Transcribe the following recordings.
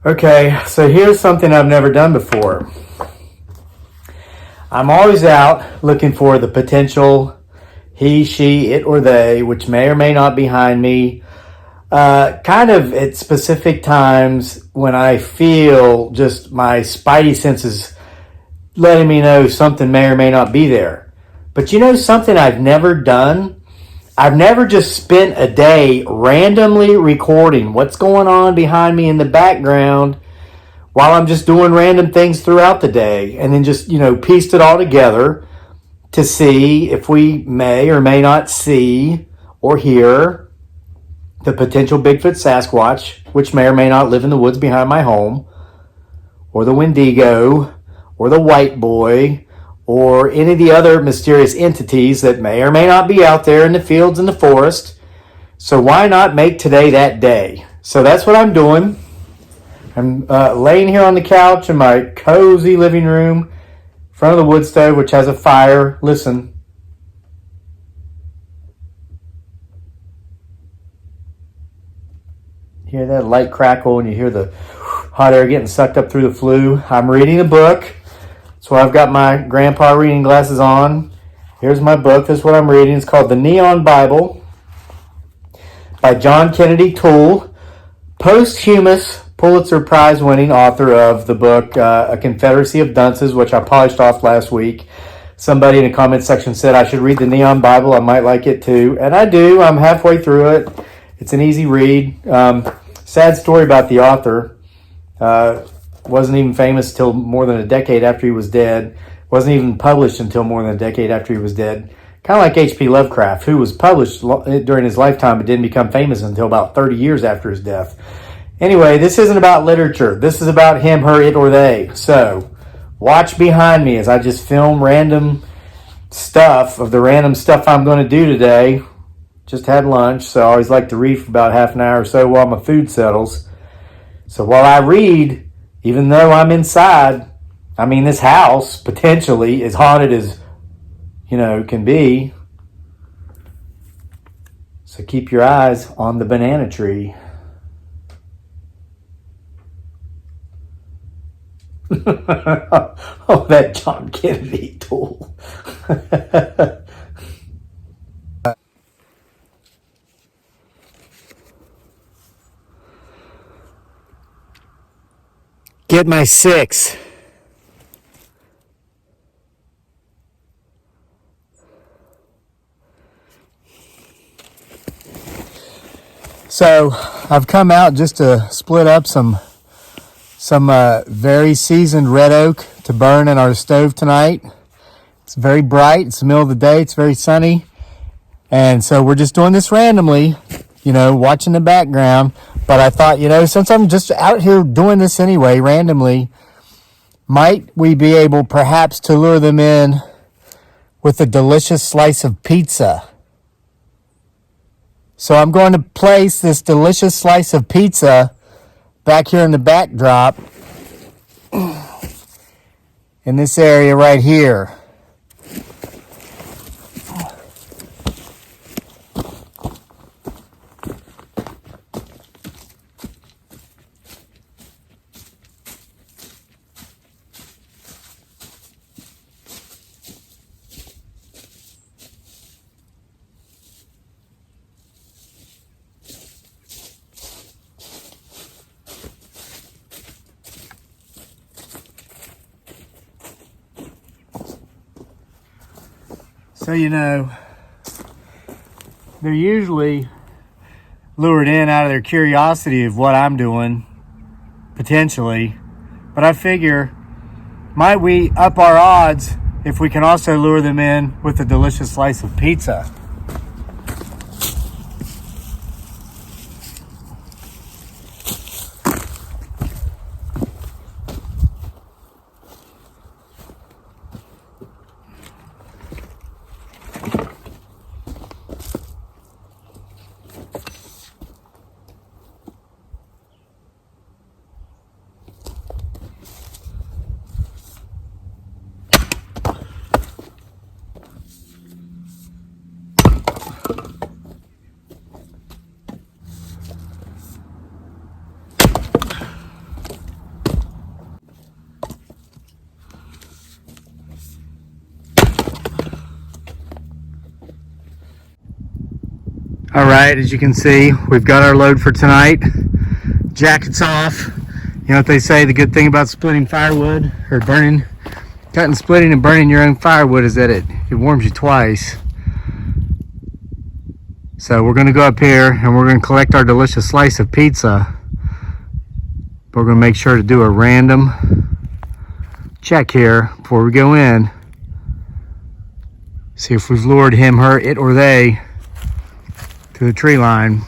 Okay, so here's something I've never done before. I'm always out looking for the potential he, she, it, or they, which may or may not be behind me, kind of at specific times when I feel just my spidey senses letting me know something may or may not be there. But you know something I've never done? I've never just spent a day randomly recording what's going on behind me in the background while I'm just doing random things throughout the day, and then just, pieced it all together to see if we may or may not see or hear the potential Bigfoot Sasquatch, which may or may not live in the woods behind my home, or the Wendigo, or the White Boy, or any of the other mysterious entities that may or may not be out there in the fields and the forest. So why not make today that day? So that's what I'm doing. I'm laying here on the couch in my cozy living room, in front of the wood stove, which has a fire. Listen. Hear that light crackle, and you hear the hot air getting sucked up through the flue. I'm reading a book. So I've got my grandpa reading glasses on. Here's my book. This is what I'm reading. It's called The Neon Bible by John Kennedy Toole, posthumous Pulitzer Prize winning author of the book A Confederacy of Dunces, which I polished off last week. Somebody in the comment section said I should read the Neon Bible. I might like it too. And I do. I'm halfway through it. It's an easy read. Sad story about the author. Wasn't even famous till more than a decade after he was dead. Wasn't even published until more than a decade after he was dead. Kind of like H.P. Lovecraft, who was published during his lifetime but didn't become famous until about 30 years after his death. Anyway, this isn't about literature. This is about him, her, it, or they. So, watch behind me as I just film random stuff of the random stuff I'm going to do today. Just had lunch, so I always like to read for about half an hour or so while my food settles. So while I read, even though I'm inside, this house potentially is haunted as, can be. So keep your eyes on the banana tree. Oh, that John Kennedy tool. Get my 6. So I've come out just to split up some very seasoned red oak to burn in our stove tonight. It's very bright. It's the middle of the day. It's very sunny. And so we're just doing this randomly, watching the background. But I thought, since I'm just out here doing this anyway, randomly, might we be able perhaps to lure them in with a delicious slice of pizza? So I'm going to place this delicious slice of pizza back here in the backdrop in this area right here. So, they're usually lured in out of their curiosity of what I'm doing, potentially. But I figure, might we up our odds if we can also lure them in with a delicious slice of pizza? right, as you can see, we've got our load for tonight. Jackets off. You know what they say, the good thing about splitting firewood, or cutting, splitting, and burning your own firewood is that it warms you twice. So we're gonna go up here and we're gonna collect our delicious slice of pizza. But we're gonna make sure to do a random check here before we go in. See if we've lured him, her, it, or they to the tree line.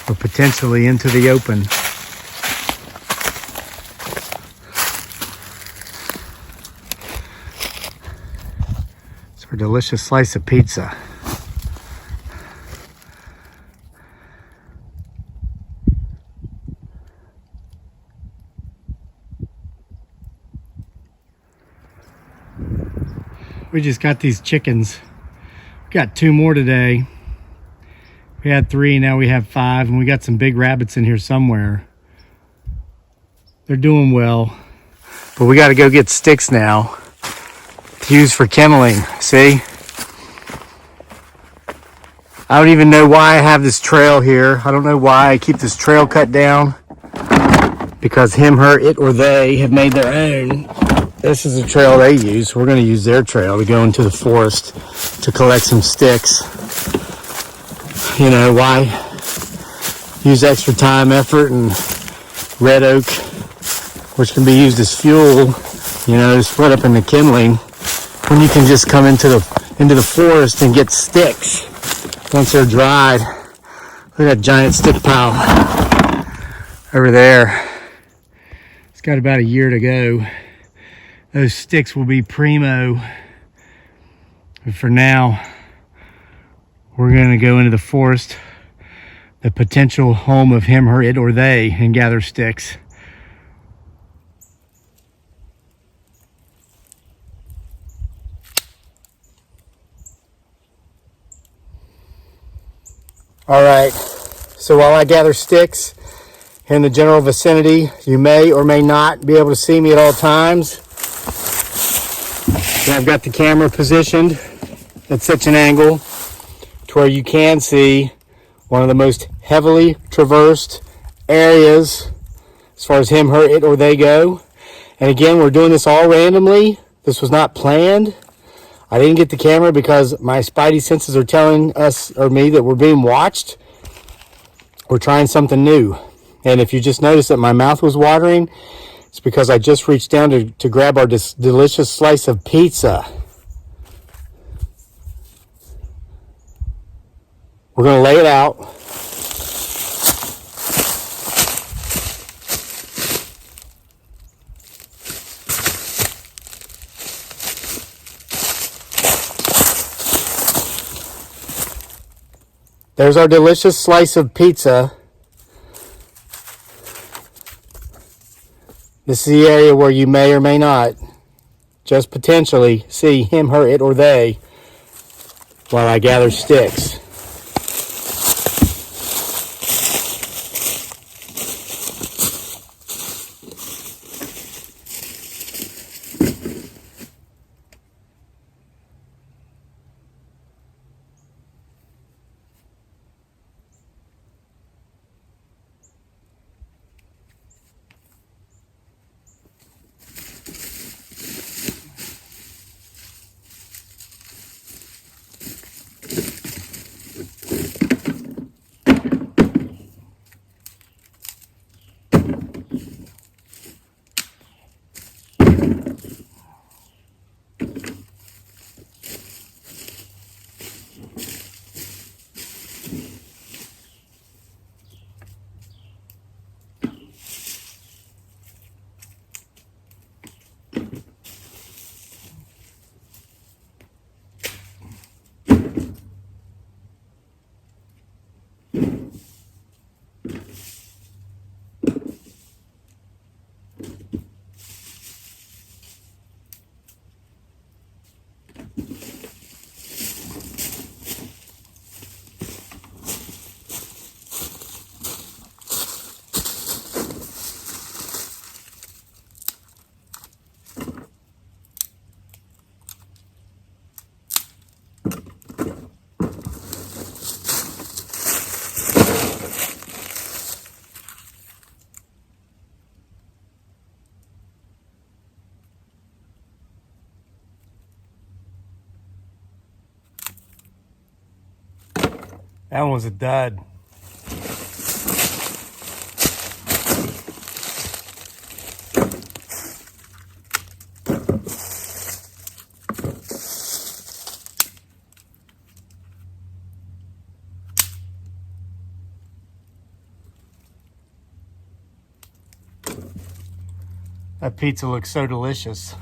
Or potentially into the open. It's our delicious slice of pizza. We just got these chickens. We got 2 more today. We had 3, now we have 5, and we got some big rabbits in here somewhere. They're doing well. But we gotta go get sticks now to use for kindling, see? I don't even know why I have this trail here. I don't know why I keep this trail cut down. Because him, her, it, or they have made their own. This is the trail they use. We're gonna use their trail to go into the forest to collect some sticks. You know, why use extra time, effort, and red oak, which can be used as fuel, you know, to split up into kindling, when you can just come into the forest and get sticks once they're dried. Look at that giant stick pile over there. It's got about a year to go. Those sticks will be primo. But for now, we're gonna go into the forest, the potential home of him, her, it, or they, and gather sticks. All right, so while I gather sticks here in the general vicinity, you may or may not be able to see me at all times. And I've got the camera positioned at such an angle to where you can see one of the most heavily traversed areas as far as him, her, it, or they go. And again, we're doing this all randomly. This was not planned. I didn't get the camera because my spidey senses are telling us, or me, that we're being watched. We're trying something new. And if you just noticed that my mouth was watering, it's because I just reached down to grab our delicious slice of pizza. We're going to lay it out. There's our delicious slice of pizza. This is the area where you may or may not, just potentially, see him, her, it, or they while I gather sticks. That one was a dud. That pizza looks so delicious.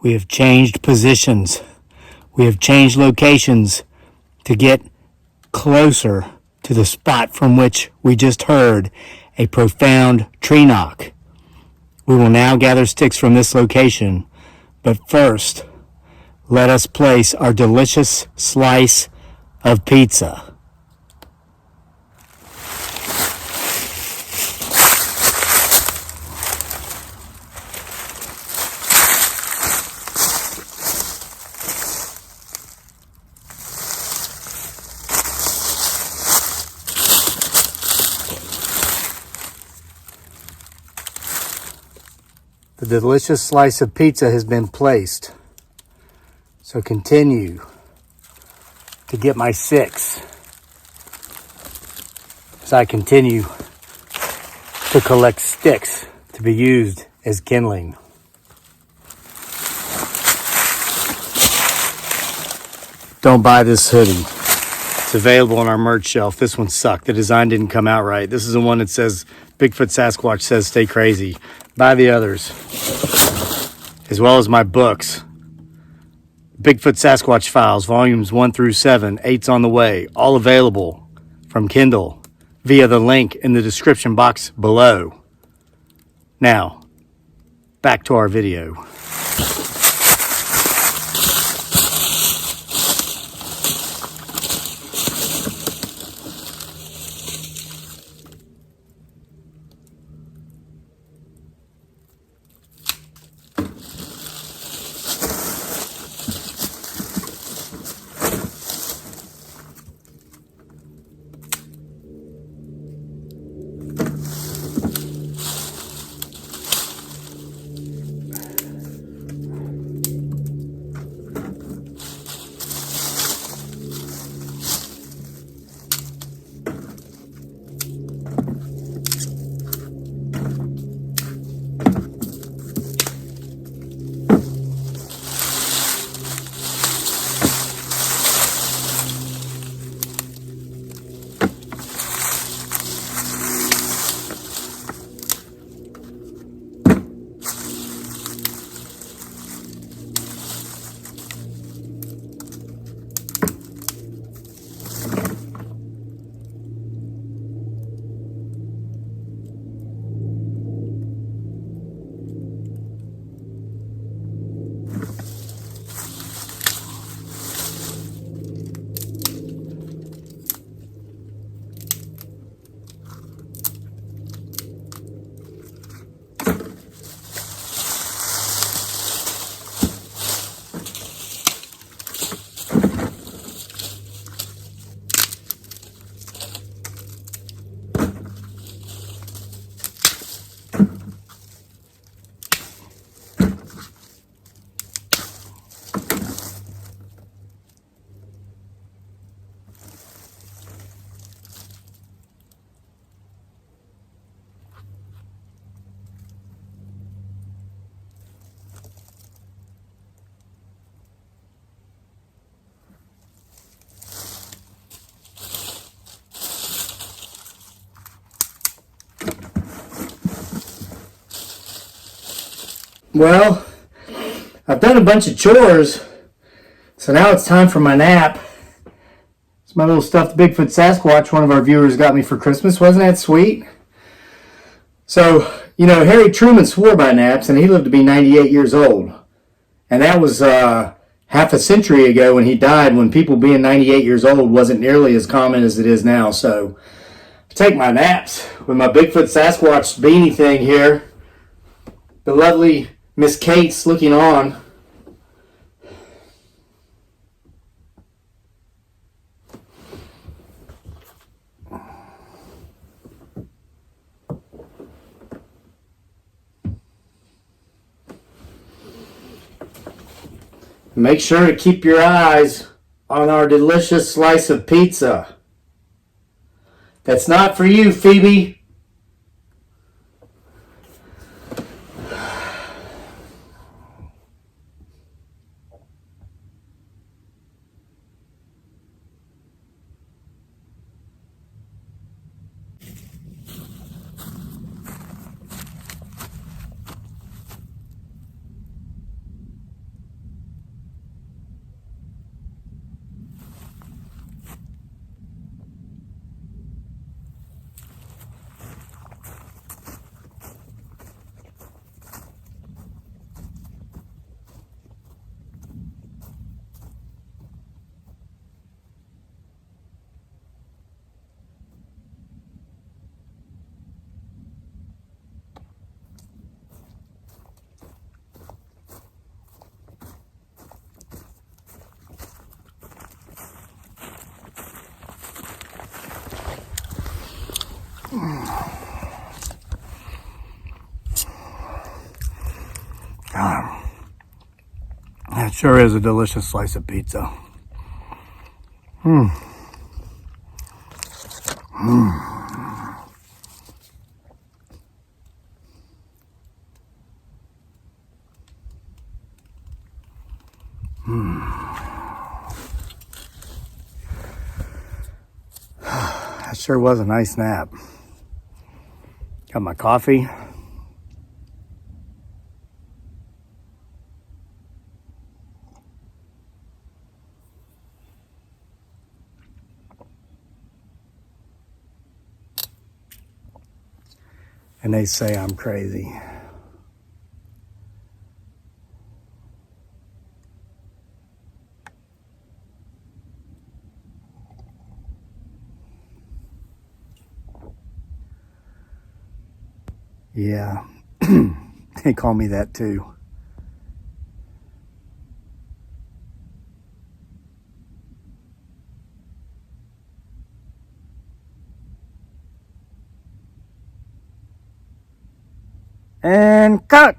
We have changed positions. We have changed locations to get closer to the spot from which we just heard a profound tree knock. We will now gather sticks from this location, but first, let us place our delicious slice of pizza. The delicious slice of pizza has been placed. So continue to get my 6 as I continue to collect sticks to be used as kindling. Don't buy this hoodie. It's available on our merch shelf. This one sucked. The design didn't come out right. This is the one that says Bigfoot Sasquatch says stay crazy. Buy the others, as well as my books. Bigfoot Sasquatch Files, volumes 1 through 7, 8's on the way, all available from Kindle via the link in the description box below. Now, back to our video. Well, I've done a bunch of chores, so now it's time for my nap. It's my little stuffed Bigfoot Sasquatch one of our viewers got me for Christmas. Wasn't that sweet? So, you know, Harry Truman swore by naps, and he lived to be 98 years old. And that was half a century ago when he died, when people being 98 years old wasn't nearly as common as it is now. So I take my naps with my Bigfoot Sasquatch beanie thing here. The lovely Miss Kate's looking on. Make sure to keep your eyes on our delicious slice of pizza. That's not for you, Phoebe. God, that sure is a delicious slice of pizza. That sure was a nice nap. Got my coffee. And they say I'm crazy. Yeah, they call me that too. And cut.